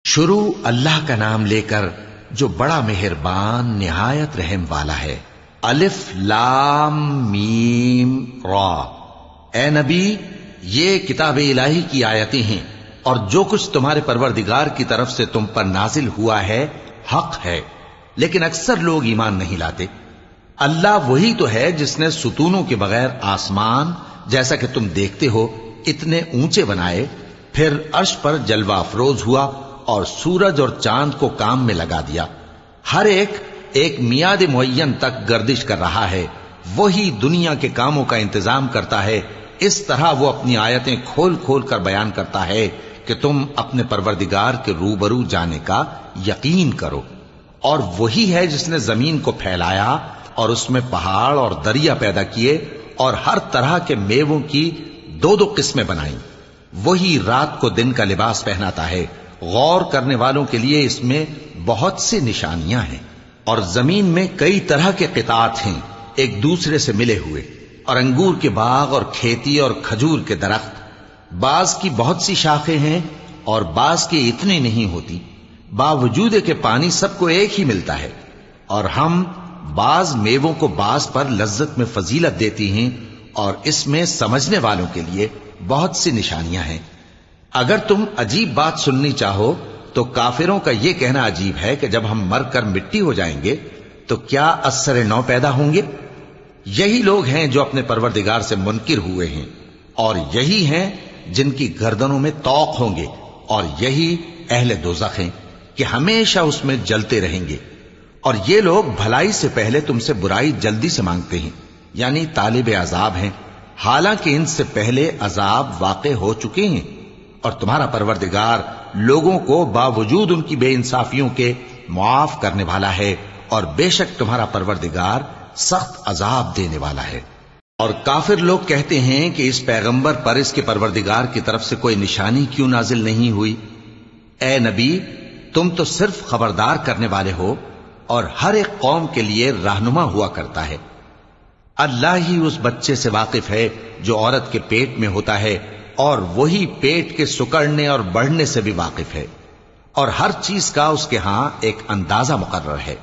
شروع اللہ کا نام لے کر جو بڑا مہربان نہایت رحم والا ہے۔ الف لام میم را۔ اے نبی، یہ کتاب الہی کی آیتیں ہیں اور جو کچھ تمہارے پروردگار کی طرف سے تم پر نازل ہوا ہے حق ہے، لیکن اکثر لوگ ایمان نہیں لاتے۔ اللہ وہی تو ہے جس نے ستونوں کے بغیر آسمان جیسا کہ تم دیکھتے ہو اتنے اونچے بنائے، پھر عرش پر جلوہ افروز ہوا اور سورج اور چاند کو کام میں لگا دیا۔ ہر ایک میعاد معین تک گردش کر رہا ہے، وہی دنیا کے کاموں کا انتظام کرتا ہے۔ اس طرح وہ اپنی آیتیں کھول کھول کر بیان کرتا ہے کہ تم اپنے پروردگار کے روبرو جانے کا یقین کرو۔ اور وہی ہے جس نے زمین کو پھیلایا اور اس میں پہاڑ اور دریا پیدا کیے اور ہر طرح کے میووں کی دو دو قسمیں بنائیں۔ وہی رات کو دن کا لباس پہناتا ہے۔ غور کرنے والوں کے لیے اس میں بہت سی نشانیاں ہیں۔ اور زمین میں کئی طرح کے قطعات ہیں ایک دوسرے سے ملے ہوئے، اور انگور کے باغ اور کھیتی اور کھجور کے درخت، بعض کی بہت سی شاخیں ہیں اور بعض کی اتنی نہیں ہوتی، باوجود کہ پانی سب کو ایک ہی ملتا ہے۔ اور ہم بعض میووں کو بعض پر لذت میں فضیلت دیتی ہیں، اور اس میں سمجھنے والوں کے لیے بہت سی نشانیاں ہیں۔ اگر تم عجیب بات سننی چاہو تو کافروں کا یہ کہنا عجیب ہے کہ جب ہم مر کر مٹی ہو جائیں گے تو کیا اثر نو پیدا ہوں گے؟ یہی لوگ ہیں جو اپنے پروردگار سے منکر ہوئے ہیں، اور یہی ہیں جن کی گردنوں میں طوق ہوں گے، اور یہی اہل دوزخ ہیں کہ ہمیشہ اس میں جلتے رہیں گے۔ اور یہ لوگ بھلائی سے پہلے تم سے برائی جلدی سے مانگتے ہیں، یعنی طالب عذاب ہیں، حالانکہ ان سے پہلے عذاب واقع ہو چکے ہیں۔ اور تمہارا پروردگار لوگوں کو باوجود ان کی بے انصافیوں کے معاف کرنے والا ہے، اور بے شک تمہارا پروردگار سخت عذاب دینے والا ہے۔ اور کافر لوگ کہتے ہیں کہ اس پیغمبر پر اس کے پروردگار کی طرف سے کوئی نشانی کیوں نازل نہیں ہوئی؟ اے نبی، تم تو صرف خبردار کرنے والے ہو، اور ہر ایک قوم کے لیے رہنما ہوا کرتا ہے۔ اللہ ہی اس بچے سے واقف ہے جو عورت کے پیٹ میں ہوتا ہے، اور وہی پیٹ کے سکڑنے اور بڑھنے سے بھی واقف ہے، اور ہر چیز کا اس کے ہاں ایک اندازہ مقرر ہے۔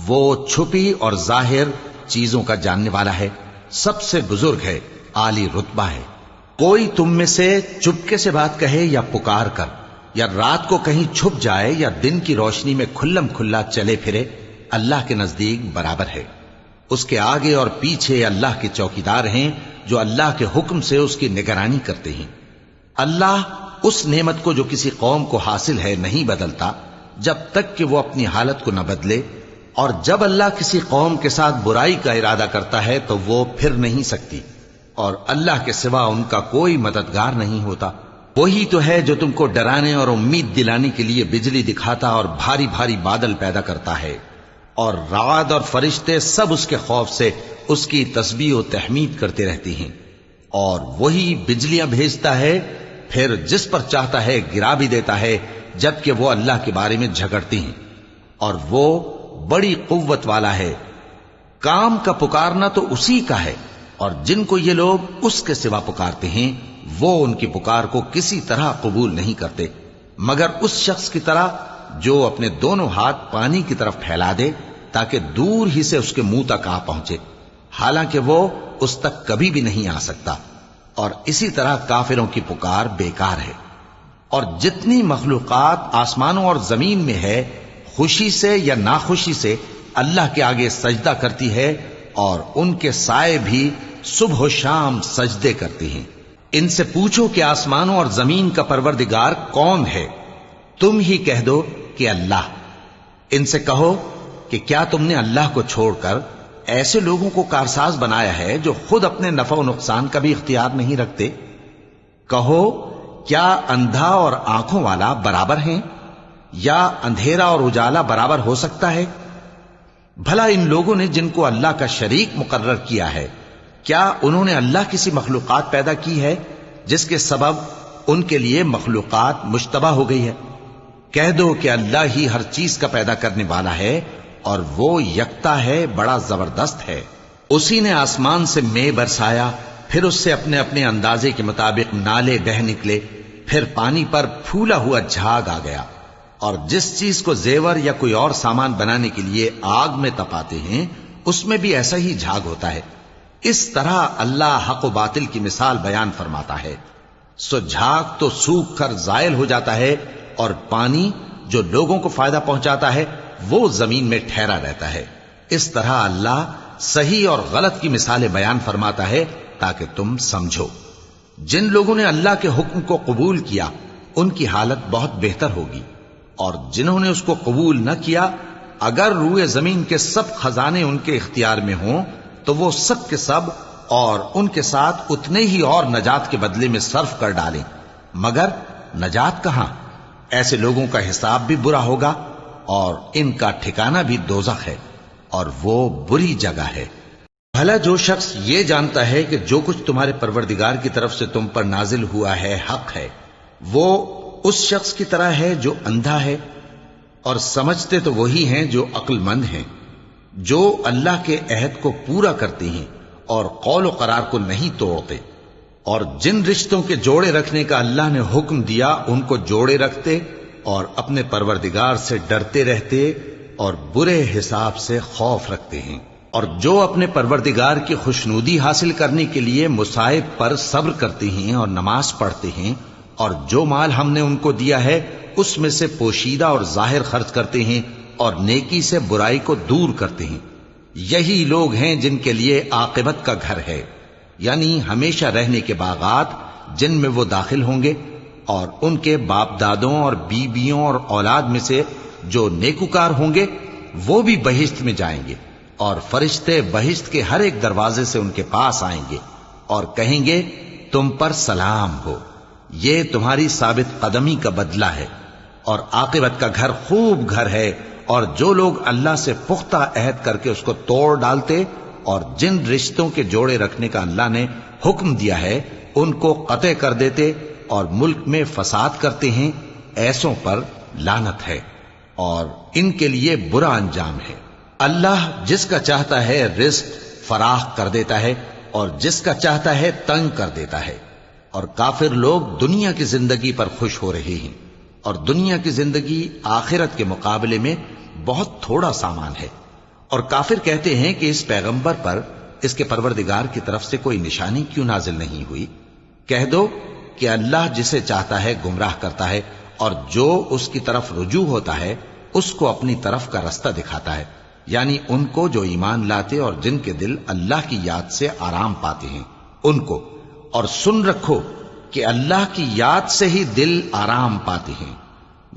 وہ چھپی اور ظاہر چیزوں کا جاننے والا ہے، سب سے بزرگ ہے، عالی رتبہ ہے۔ کوئی تم میں سے چپکے سے بات کہے یا پکار کر، یا رات کو کہیں چھپ جائے یا دن کی روشنی میں کھلم کھلا چلے پھرے، اللہ کے نزدیک برابر ہے۔ اس کے آگے اور پیچھے اللہ کے چوکیدار ہیں جو اللہ کے حکم سے اس کی نگرانی کرتے ہیں۔ اللہ اس نعمت کو جو کسی قوم کو حاصل ہے نہیں بدلتا جب تک کہ وہ اپنی حالت کو نہ بدلے، اور جب اللہ کسی قوم کے ساتھ برائی کا ارادہ کرتا ہے تو وہ پھر نہیں سکتی، اور اللہ کے سوا ان کا کوئی مددگار نہیں ہوتا۔ وہی تو ہے جو تم کو ڈرانے اور امید دلانے کے لیے بجلی دکھاتا اور بھاری بھاری بادل پیدا کرتا ہے، اور رعد اور فرشتے سب اس کے خوف سے اس کی تسبیح و تحمید کرتے رہتے ہیں۔ اور وہی بجلیاں بھیجتا ہے، پھر جس پر چاہتا ہے گرا بھی دیتا ہے، جبکہ وہ اللہ کے بارے میں جھگڑتے ہیں، اور وہ بڑی قوت والا ہے۔ کام کا پکارنا تو اسی کا ہے، اور جن کو یہ لوگ اس کے سوا پکارتے ہیں وہ ان کی پکار کو کسی طرح قبول نہیں کرتے، مگر اس شخص کی طرح جو اپنے دونوں ہاتھ پانی کی طرف پھیلا دے تاکہ دور ہی سے اس کے منہ تک آ پہنچے، حالانکہ وہ اس تک کبھی بھی نہیں آ سکتا۔ اور اسی طرح کافروں کی پکار بیکار ہے۔ اور جتنی مخلوقات آسمانوں اور زمین میں ہے، خوشی سے یا ناخوشی سے اللہ کے آگے سجدہ کرتی ہے، اور ان کے سائے بھی صبح و شام سجدے کرتے ہیں۔ ان سے پوچھو کہ آسمانوں اور زمین کا پروردگار کون ہے؟ تم ہی کہہ دو کہ اللہ۔ ان سے کہو کہ کیا تم نے اللہ کو چھوڑ کر ایسے لوگوں کو کارساز بنایا ہے جو خود اپنے نفع و نقصان کا بھی اختیار نہیں رکھتے؟ کہو کیا اندھا اور آنکھوں والا برابر ہیں، یا اندھیرا اور اجالا برابر ہو سکتا ہے؟ بھلا ان لوگوں نے جن کو اللہ کا شریک مقرر کیا ہے، کیا انہوں نے اللہ کسی مخلوقات پیدا کی ہے جس کے سبب ان کے لیے مخلوقات مشتبہ ہو گئی ہے؟ کہہ دو کہ اللہ ہی ہر چیز کا پیدا کرنے والا ہے، اور وہ یکتا ہے، بڑا زبردست ہے۔ اسی نے آسمان سے مے برسایا، پھر اس سے اپنے اپنے اندازے کے مطابق نالے بہہ نکلے، پھر پانی پر پھولا ہوا جھاگ آ گیا، اور جس چیز کو زیور یا کوئی اور سامان بنانے کے لیے آگ میں تپاتے ہیں اس میں بھی ایسا ہی جھاگ ہوتا ہے. اس طرح اللہ حق و باطل کی مثال بیان فرماتا ہے. سو جھاگ تو سوکھ کر زائل ہو جاتا ہے اور پانی جو لوگوں کو فائدہ پہنچاتا ہے وہ زمین میں ٹھہرا رہتا ہے. اس طرح اللہ صحیح اور غلط کی مثالیں بیان فرماتا ہے تاکہ تم سمجھو. جن لوگوں نے اللہ کے حکم کو قبول کیا ان کی حالت بہت بہتر ہوگی، اور جنہوں نے اس کو قبول نہ کیا اگر روئے زمین کے سب خزانے ان کے اختیار میں ہوں تو وہ سب کے سب اور ان کے ساتھ اتنے ہی اور نجات کے بدلے میں صرف کر ڈالیں، مگر نجات کہاں؟ ایسے لوگوں کا حساب بھی برا ہوگا اور ان کا ٹھکانہ بھی دوزخ ہے، اور وہ بری جگہ ہے. بھلا جو شخص یہ جانتا ہے کہ جو کچھ تمہارے پروردگار کی طرف سے تم پر نازل ہوا ہے حق ہے، وہ اس شخص کی طرح ہے جو اندھا ہے، اور سمجھتے تو وہی ہیں جو عقل مند ہیں، جو اللہ کے عہد کو پورا کرتے ہیں اور قول و قرار کو نہیں توڑتے، اور جن رشتوں کے جوڑے رکھنے کا اللہ نے حکم دیا ان کو جوڑے رکھتے اور اپنے پروردگار سے ڈرتے رہتے اور برے حساب سے خوف رکھتے ہیں، اور جو اپنے پروردگار کی خوشنودی حاصل کرنے کے لیے مصائب پر صبر کرتے ہیں اور نماز پڑھتے ہیں، اور جو مال ہم نے ان کو دیا ہے اس میں سے پوشیدہ اور ظاہر خرچ کرتے ہیں اور نیکی سے برائی کو دور کرتے ہیں. یہی لوگ ہیں جن کے لیے عاقبت کا گھر ہے، یعنی ہمیشہ رہنے کے باغات جن میں وہ داخل ہوں گے، اور ان کے باپ دادوں اور بیویوں اور اولاد میں سے جو نیکوکار ہوں گے وہ بھی بہشت میں جائیں گے، اور فرشتے بہشت کے ہر ایک دروازے سے ان کے پاس آئیں گے اور کہیں گے تم پر سلام ہو، یہ تمہاری ثابت قدمی کا بدلہ ہے، اور عاقبت کا گھر خوب گھر ہے. اور جو لوگ اللہ سے پختہ عہد کر کے اس کو توڑ ڈالتے اور جن رشتوں کے جوڑے رکھنے کا اللہ نے حکم دیا ہے ان کو قطع کر دیتے اور ملک میں فساد کرتے ہیں، ایسوں پر لعنت ہے اور ان کے لیے برا انجام ہے. اللہ جس کا چاہتا ہے رزق فراخ کر دیتا ہے اور جس کا چاہتا ہے تنگ کر دیتا ہے، اور کافر لوگ دنیا کی زندگی پر خوش ہو رہے ہیں، اور دنیا کی زندگی آخرت کے مقابلے میں بہت تھوڑا سامان ہے. اور کافر کہتے ہیں کہ اس پیغمبر پر اس کے پروردگار کی طرف سے کوئی نشانی کیوں نازل نہیں ہوئی؟ کہہ دو کہ اللہ جسے چاہتا ہے گمراہ کرتا ہے، اور جو اس کی طرف رجوع ہوتا ہے اس کو اپنی طرف کا رستہ دکھاتا ہے، یعنی ان کو جو ایمان لاتے اور جن کے دل اللہ کی یاد سے آرام پاتے ہیں ان کو. اور سن رکھو کہ اللہ کی یاد سے ہی دل آرام پاتے ہیں.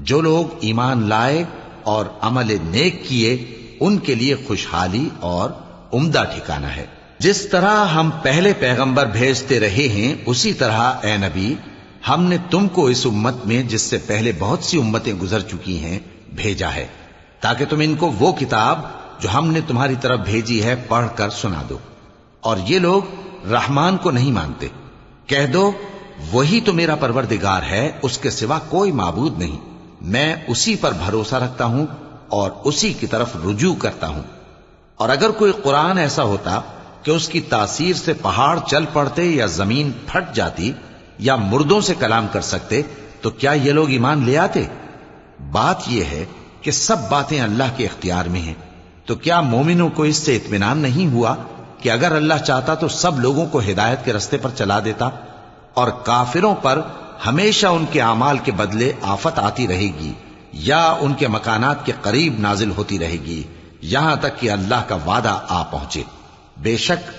جو لوگ ایمان لائے اور عمل نیک کیے ان کے لیے خوشحالی اور عمدہ ٹھکانہ ہے. جس طرح ہم پہلے پیغمبر بھیجتے رہے ہیں اسی طرح اے نبی ہم نے تم کو اس امت میں جس سے پہلے بہت سی امتیں گزر چکی ہیں بھیجا ہے، تاکہ تم ان کو وہ کتاب جو ہم نے تمہاری طرف بھیجی ہے پڑھ کر سنا دو. اور یہ لوگ رحمان کو نہیں مانتے. کہہ دو وہی تو میرا پروردگار ہے، اس کے سوا کوئی معبود نہیں، میں اسی پر بھروسہ رکھتا ہوں اور اسی کی طرف رجوع کرتا ہوں. اور اگر کوئی قرآن ایسا ہوتا کہ اس کی تاثیر سے پہاڑ چل پڑتے یا زمین پھٹ جاتی یا مردوں سے کلام کر سکتے تو کیا یہ لوگ ایمان لے آتے؟ بات یہ ہے کہ سب باتیں اللہ کے اختیار میں ہیں. تو کیا مومنوں کو اس سے اطمینان نہیں ہوا کہ اگر اللہ چاہتا تو سب لوگوں کو ہدایت کے رستے پر چلا دیتا؟ اور کافروں پر ہمیشہ ان کے اعمال کے بدلے آفت آتی رہے گی یا ان کے مکانات کے قریب نازل ہوتی رہے گی یہاں تک کہ اللہ کا وعدہ آ پہنچے. بے شک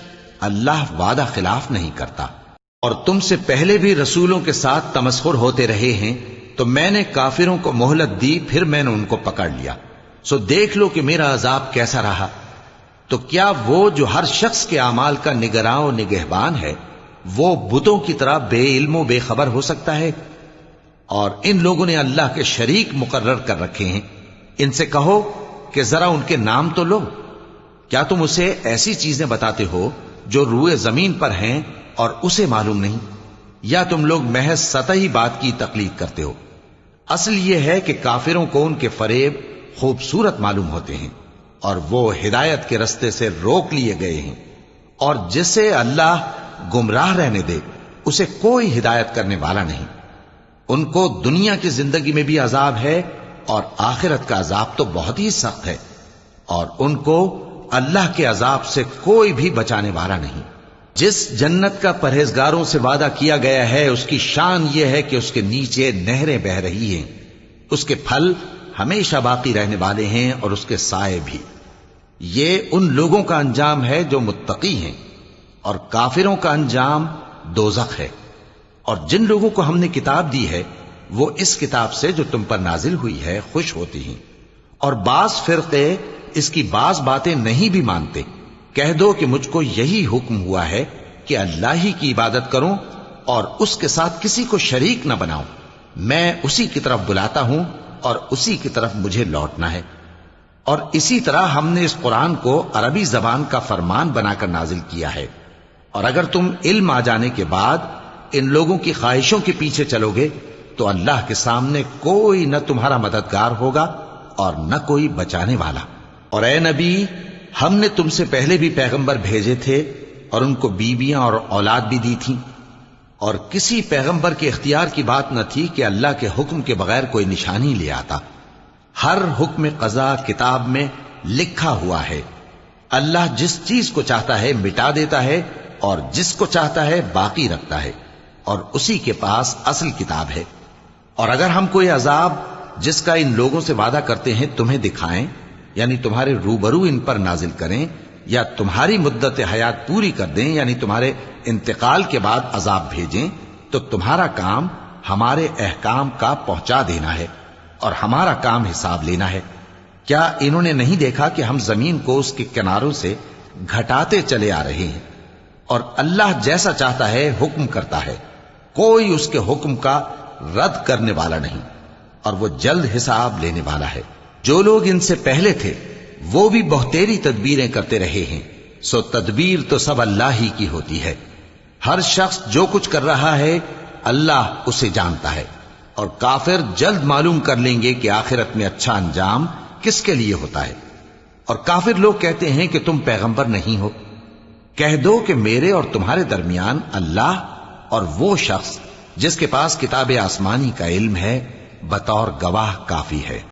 اللہ وعدہ خلاف نہیں کرتا. اور تم سے پہلے بھی رسولوں کے ساتھ تمسخر ہوتے رہے ہیں تو میں نے کافروں کو مہلت دی، پھر میں نے ان کو پکڑ لیا. سو دیکھ لو کہ میرا عذاب کیسا رہا. تو کیا وہ جو ہر شخص کے اعمال کا نگراں و نگہبان ہے وہ بتوں کی طرح بے علم و بے خبر ہو سکتا ہے؟ اور ان لوگوں نے اللہ کے شریک مقرر کر رکھے ہیں. ان سے کہو کہ ذرا ان کے نام تو لو. کیا تم اسے ایسی چیزیں بتاتے ہو جو روئے زمین پر ہیں اور اسے معلوم نہیں؟ یا تم لوگ محض سطحی بات کی تقلید کرتے ہو؟ اصل یہ ہے کہ کافروں کو ان کے فریب خوبصورت معلوم ہوتے ہیں اور وہ ہدایت کے رستے سے روک لیے گئے ہیں. اور جسے اللہ گمراہ رہنے دے اسے کوئی ہدایت کرنے والا نہیں. ان کو دنیا کی زندگی میں بھی عذاب ہے اور آخرت کا عذاب تو بہت ہی سخت ہے، اور ان کو اللہ کے عذاب سے کوئی بھی بچانے والا نہیں۔ جس جنت کا پرہیزگاروں سے وعدہ کیا گیا ہے اس کی شان یہ ہے کہ اس کے نیچے نہریں بہہ رہی ہیں، اس کے پھل ہمیشہ باقی رہنے والے ہیں اور اس کے سائے بھی۔ یہ ان لوگوں کا انجام ہے جو متقی ہیں، اور کافروں کا انجام دوزخ ہے۔ اور جن لوگوں کو ہم نے کتاب دی ہے وہ اس کتاب سے جو تم پر نازل ہوئی ہے خوش ہوتی ہیں، اور بعض فرقے اس کی بعض باتیں نہیں بھی مانتے۔ کہہ دو کہ مجھ کو یہی حکم ہوا ہے کہ اللہ ہی کی عبادت کروں اور اس کے ساتھ کسی کو شریک نہ بناؤں۔ میں اسی کی طرف بلاتا ہوں اور اسی کی طرف مجھے لوٹنا ہے۔ اور اسی طرح ہم نے اس قرآن کو عربی زبان کا فرمان بنا کر نازل کیا ہے، اور اگر تم علم آ جانے کے بعد ان لوگوں کی خواہشوں کے پیچھے چلو گے تو اللہ کے سامنے کوئی نہ تمہارا مددگار ہوگا اور نہ کوئی بچانے والا۔ اور اے نبی، ہم نے تم سے پہلے بھی پیغمبر بھیجے تھے اور ان کو بیویاں اور اولاد بھی دی تھی، اور کسی پیغمبر کے اختیار کی بات نہ تھی کہ اللہ کے حکم کے بغیر کوئی نشانی لے آتا۔ ہر حکم قضا کتاب میں لکھا ہوا ہے۔ اللہ جس چیز کو چاہتا ہے مٹا دیتا ہے اور جس کو چاہتا ہے باقی رکھتا ہے، اور اسی کے پاس اصل کتاب ہے۔ اور اگر ہم کوئی عذاب جس کا ان لوگوں سے وعدہ کرتے ہیں تمہیں دکھائیں، یعنی تمہارے روبرو ان پر نازل کریں، یا تمہاری مدت حیات پوری کر دیں، یعنی تمہارے انتقال کے بعد عذاب بھیجیں، تو تمہارا کام ہمارے احکام کا پہنچا دینا ہے اور ہمارا کام حساب لینا ہے۔ کیا انہوں نے نہیں دیکھا کہ ہم زمین کو اس کے کناروں سے گھٹاتے چلے آ رہے ہیں؟ اور اللہ جیسا چاہتا ہے حکم کرتا ہے، کوئی اس کے حکم کا رد کرنے والا نہیں، اور وہ جلد حساب لینے والا ہے۔ جو لوگ ان سے پہلے تھے وہ بھی بہتیری تدبیریں کرتے رہے ہیں، سو تدبیر تو سب اللہ ہی کی ہوتی ہے۔ ہر شخص جو کچھ کر رہا ہے اللہ اسے جانتا ہے، اور کافر جلد معلوم کر لیں گے کہ آخرت میں اچھا انجام کس کے لیے ہوتا ہے۔ اور کافر لوگ کہتے ہیں کہ تم پیغمبر نہیں ہو۔ کہہ دو کہ میرے اور تمہارے درمیان اللہ اور وہ شخص جس کے پاس کتاب آسمانی کا علم ہے بطور گواہ کافی ہے۔